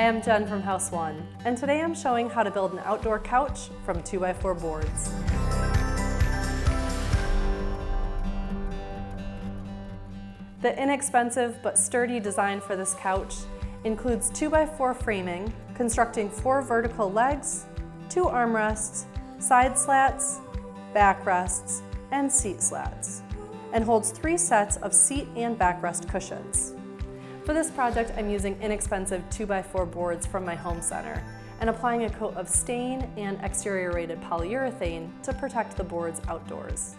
Hi, I'm Jen from House One, and today I'm showing how to build an outdoor couch from 2x4 boards. The inexpensive but sturdy design for this couch includes 2x4 framing, constructing 4 vertical legs, 2 armrests, side slats, backrests, and seat slats, and holds 3 sets of seat and backrest cushions. For this project, I'm using inexpensive 2x4 boards from my home center and applying a coat of stain and exterior rated polyurethane to protect the boards outdoors.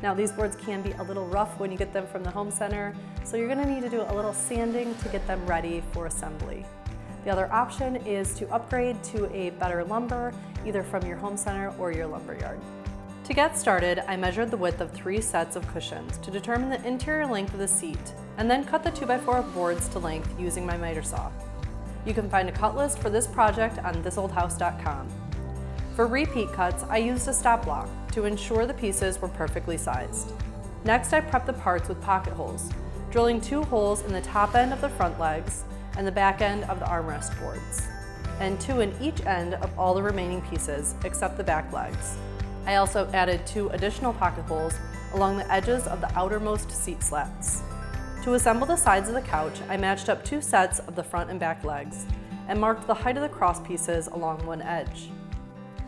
Now, these boards can be a little rough when you get them from the home center, so you're going to need to do a little sanding to get them ready for assembly. The other option is to upgrade to a better lumber, either from your home center or your lumber yard. To get started, I measured the width of 3 sets of cushions to determine the interior length of the seat, and then cut the 2x4 boards to length using my miter saw. You can find a cut list for this project on thisoldhouse.com. For repeat cuts, I used a stop block to ensure the pieces were perfectly sized. Next, I prepped the parts with pocket holes, drilling 2 holes in the top end of the front legs and the back end of the armrest boards, and 2 in each end of all the remaining pieces except the back legs. I also added 2 additional pocket holes along the edges of the outermost seat slats. To assemble the sides of the couch, I matched up 2 sets of the front and back legs and marked the height of the cross pieces along one edge.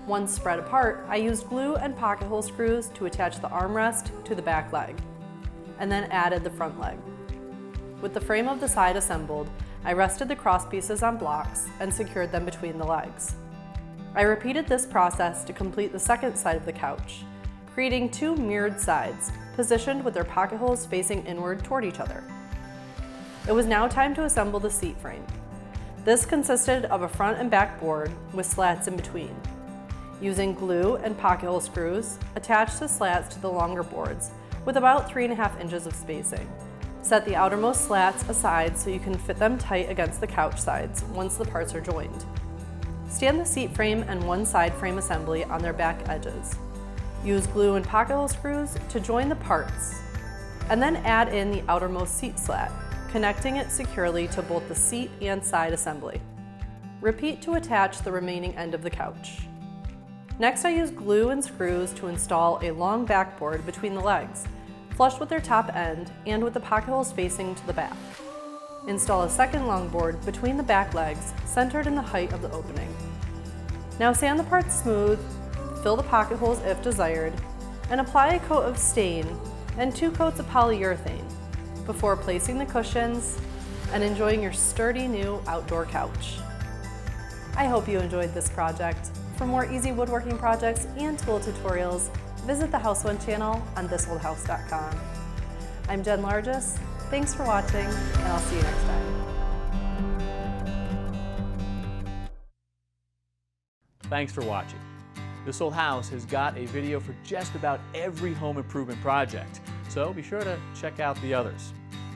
Once spread apart, I used glue and pocket hole screws to attach the armrest to the back leg, and then added the front leg. With the frame of the side assembled, I rested the cross pieces on blocks and secured them between the legs. I repeated this process to complete the second side of the couch, creating 2 mirrored sides, positioned with their pocket holes facing inward toward each other. It was now time to assemble the seat frame. This consisted of a front and back board with slats in between. Using glue and pocket hole screws, attach the slats to the longer boards with about 3.5 inches of spacing. Set the outermost slats aside so you can fit them tight against the couch sides once the parts are joined. Stand the seat frame and one side frame assembly on their back edges. Use glue and pocket hole screws to join the parts, and then add in the outermost seat slat, connecting it securely to both the seat and side assembly. Repeat to attach the remaining end of the couch. Next, I used glue and screws to install a long backboard between the legs, flush with their top end and with the pocket holes facing to the back. Install a second long board between the back legs, centered in the height of the opening. Now sand the parts smooth, fill the pocket holes if desired, and apply a coat of stain and 2 coats of polyurethane before placing the cushions and enjoying your sturdy new outdoor couch. I hope you enjoyed this project. For more easy woodworking projects and tool tutorials, visit the House One channel on thisoldhouse.com. I'm Jenn Largesse. Thanks for watching, and I'll see you next time. Thanks for watching. This Old House has got a video for just about every home improvement project, so be sure to check out the others.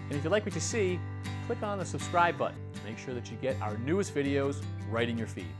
And if you'd like what you see, click on the subscribe button to make sure that you get our newest videos right in your feed.